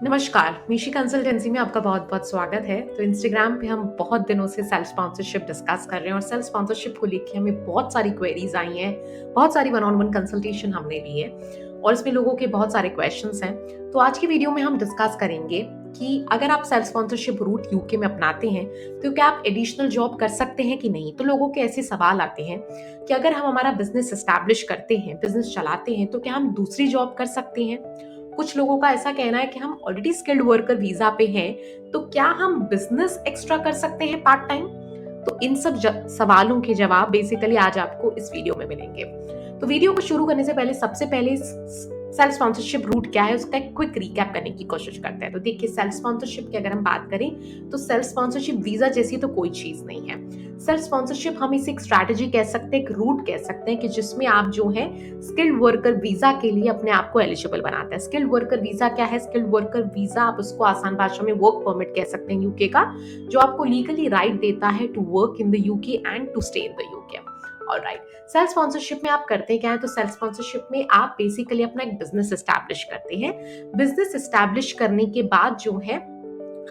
नमस्कार, मीशी कंसल्टेंसी में आपका बहुत-बहुत स्वागत है। तो इंस्टाग्राम पे हम बहुत दिनों से सेल्फ स्पॉन्सरशिप डिस्कस कर रहे हैं और सेल्फ स्पॉन्सरशिप को लेके हमें बहुत सारी क्वेरीज़ आई हैं, बहुत सारी वन ऑन वन कंसल्टेशन हमने ली है और इसमें लोगों के बहुत सारे क्वेश्चंस हैं। तो आज की वीडियो में हम डिस्कस करेंगे कि अगर आप सेल्फ स्पॉन्सरशिप रूट यूके में अपनाते हैं, तो क्या आप एडिशनल जॉब कर सकते हैं कि नहीं? तो लोगों के ऐसे सवाल आते हैं कि अगर हम हमारा बिज़नेस एस्टैब्लिश करते हैं, बिज़नेस चलाते हैं, तो क्या हम दूसरी जॉब कर सकते हैं? कुछ लोगों का ऐसा कहना है कि हम ऑलरेडी स्किल्ड वर्कर वीजा पे हैं, तो क्या हम बिजनेस एक्स्ट्रा कर सकते हैं पार्ट टाइम? तो इन सब सवालों के जवाब बेसिकली आज आपको इस वीडियो में मिलेंगे। तो वीडियो को शुरू करने से पहले सबसे पहले सेल्फ स्पॉन्सरशिप रूट क्या है उसका एक क्विक रिकैप करने की कोशिश करते हैं। तो देखिए, सेल्फ स्पॉन्सरशिप की अगर हम बात करें तो सेल्फ स्पॉन्सरशिप वीजा जैसी तो कोई चीज नहीं है। सेल्फ स्पॉन्सरशिप हम इसे एक स्ट्रैटेजी कह सकते हैं, एक रूट कह सकते हैं कि जिसमें आप जो है स्किल्ड वर्कर वीजा के लिए अपने आप को एलिजिबल बनाते हैं। स्किल्ड वर्कर वीजा क्या है? स्किल्ड वर्कर वीजा आप उसको आसान भाषा में वर्क परमिट कह सकते हैं यूके का, जो आपको लीगली राइट देता है to work in the UK and to stay in the UK. Alright, self sponsorship में आप करते क्या है? तो सेल्फ स्पॉन्सरशिप में आप बेसिकली अपना एक बिजनेस एस्टैब्लिश करते हैं। बिजनेस एस्टैब्लिश करने के बाद जो है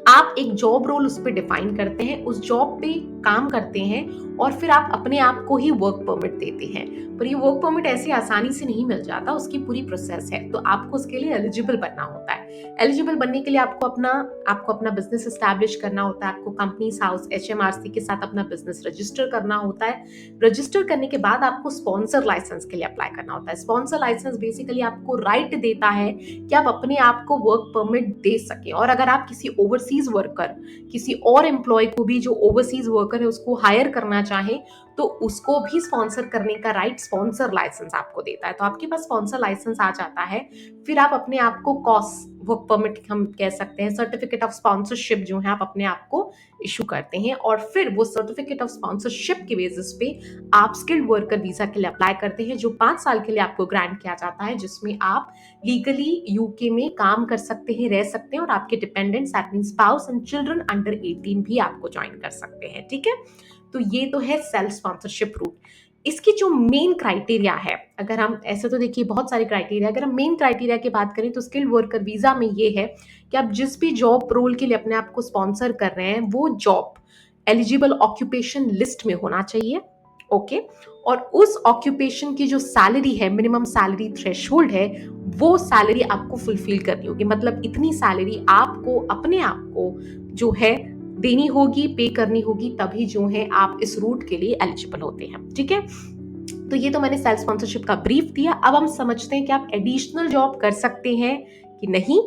आप एक जॉब रोल उस पे डिफाइन करते हैं, उस जॉब पे काम करते हैं और फिर आप अपने आप को ही वर्क परमिट देते हैं। पर ये वर्क परमिट ऐसी आसानी से नहीं मिल जाता, उसकी पूरी प्रोसेस है। तो आपको उसके लिए एलिजिबल बनना होता है। एलिजिबल बनने के लिए आपको अपना बिजनेस एस्टैब्लिश करना होता है। आपको कंपनीज हाउस एचएमआरसी के साथ अपना बिजनेस रजिस्टर करना होता है। रजिस्टर करने के बाद आपको स्पॉन्सर लाइसेंस के लिए अप्लाई करना होता है। स्पॉन्सर लाइसेंस बेसिकली आपको राइट देता है कि आप अपने आप को वर्क परमिट दे सके। और अगर आप किसी ओवरसीज वर्कर, किसी और एम्प्लॉय को भी जो ओवरसीज वर्कर है उसको हायर करना चाहे, तो उसको भी स्पॉन्सर करने का राइट स्पॉन्सर लाइसेंस आपको देता है। तो आपके पास स्पॉन्सर लाइसेंस आ जाता है, फिर आप अपने आप को कॉस वर्क परमिट हम कह सकते हैं, सर्टिफिकेट ऑफ स्पॉन्सरशिप जो है आप अपने आप को इशू करते हैं और फिर वो सर्टिफिकेट ऑफ स्पॉन्सरशिप के बेसिस पे आप स्किल्ड वर्कर वीजा के लिए अप्लाई करते हैं, जो 5 साल के लिए आपको ग्रांट किया जाता है, जिसमें आप लीगली यूके में काम कर सकते हैं, रह सकते हैं और आपके dependents that mean spouse and children under 18 भी आपको ज्वाइन कर सकते हैं। ठीक है, तो ये तो है सेल्फ स्पॉन्सरशिप रूट। इसकी जो मेन क्राइटेरिया है, अगर हम ऐसे तो देखिए बहुत सारे क्राइटेरिया, अगर हम मेन क्राइटेरिया की बात करें तो स्किल्ड वर्कर वीजा में ये है कि आप जिस भी जॉब रोल के लिए अपने आप को स्पॉन्सर कर रहे हैं वो जॉब एलिजिबल ऑक्यूपेशन लिस्ट में होना चाहिए। ओके, और उस ऑक्यूपेशन की जो सैलरी है, मिनिमम सैलरी थ्रेशोल्ड है, वो सैलरी आपको फुलफिल करनी होगी। मतलब इतनी सैलरी आपको अपने आप को जो है देनी होगी, पे करनी होगी, तभी जो है आप इस रूट के लिए एलिजिबल होते हैं। ठीक है, तो ये तो मैंने सेल्फ स्पॉन्सरशिप का ब्रीफ दिया। अब हम समझते हैं कि आप एडिशनल जॉब कर सकते हैं कि नहीं।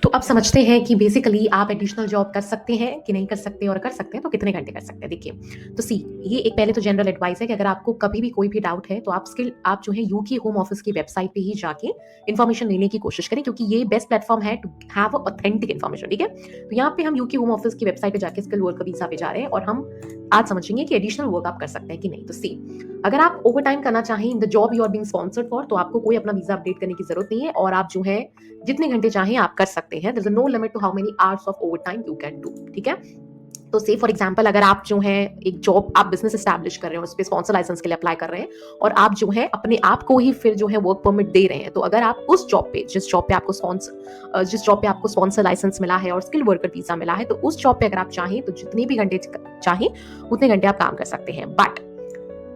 तो अब समझते हैं कि बेसिकली आप एडिशनल जॉब कर सकते हैं कि नहीं कर सकते, और कर सकते हैं तो कितने घंटे कर सकते हैं। देखिए, तो ये एक पहले तो जनरल एडवाइस है कि अगर आपको कभी भी कोई भी डाउट है तो आप जो है यूके होम ऑफिस की वेबसाइट पे ही जाके इन्फॉर्मेशन लेने की कोशिश करें, क्योंकि ये बेस्ट प्लेटफॉर्म है टू हैव ऑथेंटिक इन्फॉर्मेशन। ठीक है, तो यहाँ पे हम यूके होम ऑफिस की वेबसाइट पे जाके स्किल वर्कर वीजा पे जा रहे हैं और हम आज समझेंगे कि एडिशनल वर्क आप कर सकते हैं कि नहीं। तो अगर आप ओवर टाइम करना चाहें in the job you are being sponsored for, तो आपको कोई अपना वीजा अपडेट करने की जरूरत नहीं है और आप जो है जितने घंटे चाहें आप कर सकते हैं। There is no limit to how many hours of over time you can do. ठीक है, तो से फॉर एग्जांपल अगर आप जो है एक जॉब, आप बिजनेस एस्टैब्लिश कर रहे हैं, उस पे स्पॉन्सर लाइसेंस के लिए अप्लाई कर रहे हैं और आप जो है अपने आप को ही फिर जो है वर्क परमिट दे रहे हैं, तो अगर आप उस जॉब पे जिस जॉब पे आपको स्पॉन्सर लाइसेंस मिला है और स्किल वर्कर वीजा मिला है, तो उस जॉब पे अगर आप चाहें तो जितने भी घंटे चाहें उतने घंटे आप काम कर सकते हैं। बट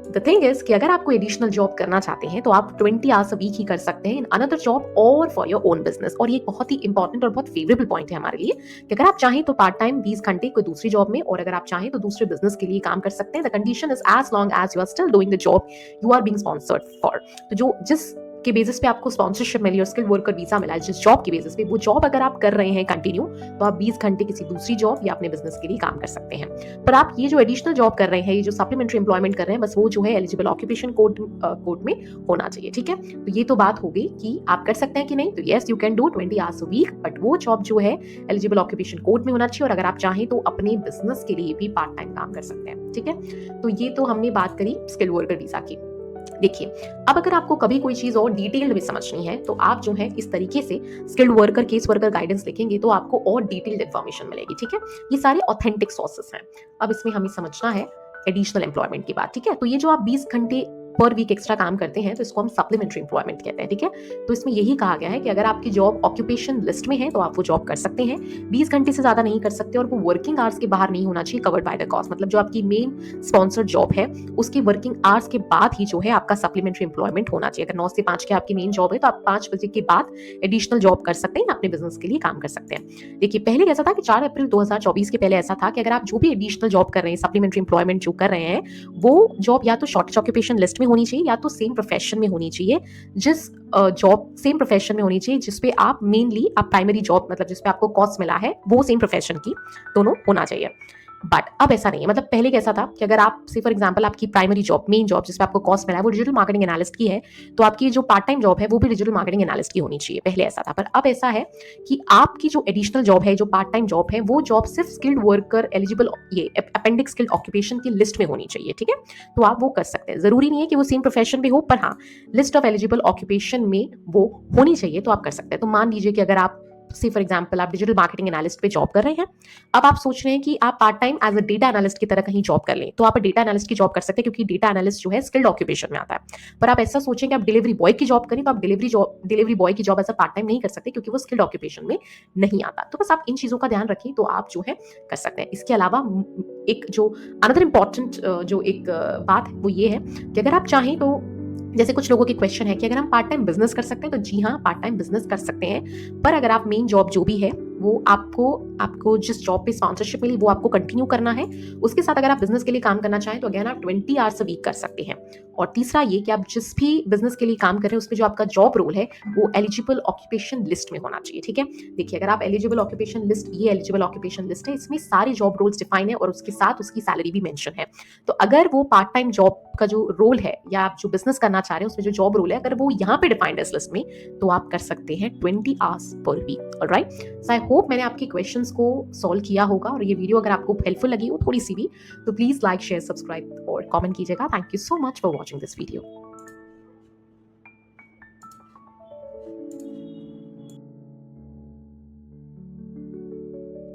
द थिंग इज कि अगर आपको एडिशनल जॉब करना चाहते हैं तो आप 20 आवर्स अ वीक ही कर सकते हैं इन अनदर जॉब और फॉर योर ओन बिजनेस। और ये बहुत ही इंपॉर्टेंट और बहुत फेवरेबल पॉइंट है हमारे लिए कि अगर आप चाहें तो पार्ट टाइम 20 घंटे कोई दूसरी जॉब में, और अगर आप चाहें तो दूसरे बिजनेस के लिए काम कर सकते हैं। The condition is as long as you are still doing the job you are being sponsored for. तो जो जिस के बेसिस पे आपको स्पॉन्सरशिप मिली और स्किल वर्कर वीजा मिला है, जिस जॉब की बेसिस पे, वो जॉब अगर आप कर रहे हैं कंटिन्यू, तो आप 20 घंटे किसी दूसरी जॉब या अपने बिजनेस के लिए काम कर सकते हैं। पर आप ये जो एडिशनल जॉब कर रहे हैं, ये जो सप्लीमेंट्री एम्प्लॉयमेंट कर रहे हैं, बस वो जो है एलिजिबल ऑक्यूपेशन कोड में होना चाहिए। ठीक है, तो ये तो बात हो गई कि आप कर सकते हैं कि नहीं। तो yes, you can do 20 hours a week, but वो जॉब जो है एलिजिबल ऑक्यूपेशन कोड में होना चाहिए, और अगर आप चाहें तो अपने बिजनेस के लिए भी पार्ट टाइम काम कर सकते हैं। ठीक है, तो ये तो हमने बात करी स्किल वर्कर वीजा की। देखिए, अब अगर आपको कभी कोई चीज और डिटेल्ड में समझनी है तो आप जो है इस तरीके से skilled worker case worker guidance लिखेंगे तो आपको और डिटेल्ड इन्फॉर्मेशन मिलेगी। ठीक है, ये सारे ऑथेंटिक सोर्सेस हैं। अब इसमें हमें समझना है एडिशनल एम्प्लॉयमेंट की बात। ठीक है, तो ये जो आप 20 घंटे पर वीक एक्स्ट्रा काम करते हैं तो इसको हम सप्लीमेंट्री एम्प्लॉयमेंट कहते हैं, ठीक है। तो इसमें यही कहा गया है कि अगर आपकी जॉब ऑक्यूपेशन लिस्ट में है तो आप वो जॉब कर सकते हैं, 20 घंटे से ज़्यादा नहीं कर सकते और वो वर्किंग आवर्स के बाहर नहीं होना चाहिए कवर्ड बाय द कॉस्ट। मतलब जो आपकी मेन स्पॉन्सर्ड जॉब है उसकी वर्किंग आवर्स के बाद ही जो है आपका सप्लीमेंट्री एम्प्लॉयमेंट होना चाहिए। अगर 9 से 5 की आपकी मेन जॉब है तो आप 5 बजे के बाद एडिशनल जॉब कर सकते हैं, अपने बिजनेस के लिए काम कर सकते हैं। देखिए पहले कैसा था कि 4 अप्रैल 2024 के पहले ऐसा था कि अगर आप जो भी एडिशनल जॉब कर रहे हैं, सप्लीमेंट्री एम्प्लॉयमेंट जो कर रहे हैं, वो जॉब या तो शॉर्टेज ऑक्यूपेशन लिस्ट में होनी चाहिए या तो सेम प्रोफेशन में होनी चाहिए, जिस जॉब सेम प्रोफेशन में होनी चाहिए जिसपे आप मेनली आप प्राइमरी जॉब मतलब जिसपे आपको कॉस्ट मिला है वो सेम प्रोफेशन की दोनों होना चाहिए। बट अब ऐसा नहीं है। मतलब पहले कैसा था कि अगर आप से फॉर एग्जांपल आपकी प्राइमरी जॉब मेन जॉब जिस पे आपको कॉस्ट मिला है वो डिजिटल मार्केटिंग एनालिस्ट की है, तो आपकी जो पार्ट टाइम जॉब है वो भी डिजिटल मार्केटिंग एनालिस्ट की होनी चाहिए। पहले ऐसा था, पर अब ऐसा है कि आपकी जो एडिशनल जॉब है, जो पार्ट टाइम जॉब है, वो जॉब सिर्फ स्किल्ड वर्कर एलिजिबल ये अपेंडिक्स स्किल्ड ऑक्यूपेशन की लिस्ट में होनी चाहिए, ठीक है। तो आप वो कर सकते हैं, जरूरी नहीं है कि वो सेम प्रोफेशन में हो, पर हाँ लिस्ट ऑफ एलिजिबल ऑक्यूपेशन में वो होनी चाहिए तो आप कर सकते हैं। तो मान लीजिए कि अगर आप सी फॉर एग्जाम्पल आप डिजिटल मार्केटिंग एनालिस्ट पे जॉब कर रहे हैं, अब आप सोच रहे हैं कि आप part time as a data analyst की तरह कहीं जॉब कर लें, तो आप डेटा एनालिस्ट की जॉब कर सकते हैं क्योंकि डेटा एनालिस्ट जो है स्किल्ड ऑक्यूपेशन में आता है। पर आप ऐसा सोचें कि आप डिलीवरी बॉय की जॉब करें, तो आप डिलीवरी बॉय की job as a part time नहीं कर सकते क्योंकि वो स्किल्ड ऑक्यूपेशन में नहीं आता। तो बस आप इन चीजों का ध्यान रखें तो आप जो है कर सकते हैं। इसके अलावा एक जो अनदर इंपॉर्टेंट जो एक बात है वो ये है कि अगर आप चाहें तो जैसे कुछ लोगों की क्वेश्चन है कि अगर हम पार्ट टाइम बिजनेस कर सकते हैं, तो जी हाँ पार्ट टाइम बिजनेस कर सकते हैं। पर अगर आप मेन जॉब जो भी है वो आपको जिस जॉब पे स्पॉन्सरशिप मिली वो आपको कंटिन्यू करना है। उसके साथ अगर आप बिजनेस के लिए काम करना चाहें तो अगेन आप 20 आवर्स अ वीक कर सकते हैं। और तीसरा ये कि आप जिस भी बिजनेस के लिए काम कर रहे हैं उसमें जो आपका जॉब रोल है वो एलिजिबल ऑक्यूपेशन लिस्ट में होना चाहिए, ठीक है। देखिए अगर आप एलिजिबल ऑक्यूपेशन लिस्ट, ये एलिजिबल ऑक्यूपेशन लिस्ट है, इसमें सारे जॉब रोल्स डिफाइन है और उसके साथ उसकी सैलरी भी मेंशन है। तो अगर वो पार्ट टाइम जॉब का जो रोल है या आप जो बिजनेस करना चाह रहे हैं उसमें जो जॉब रोल है अगर वो यहाँ पे डिफाइंड है इस लिस्ट में, तो आप कर सकते हैं 20 hours per week. Alright, so I hope मैंने आपके क्वेश्चंस को सॉल्व किया होगा और ये वीडियो अगर आपको हेल्पफुल लगी हो थोड़ी सी भी, तो प्लीज लाइक शेयर सब्सक्राइब और कमेंट कीजिएगा। Thank you so much for watching this video.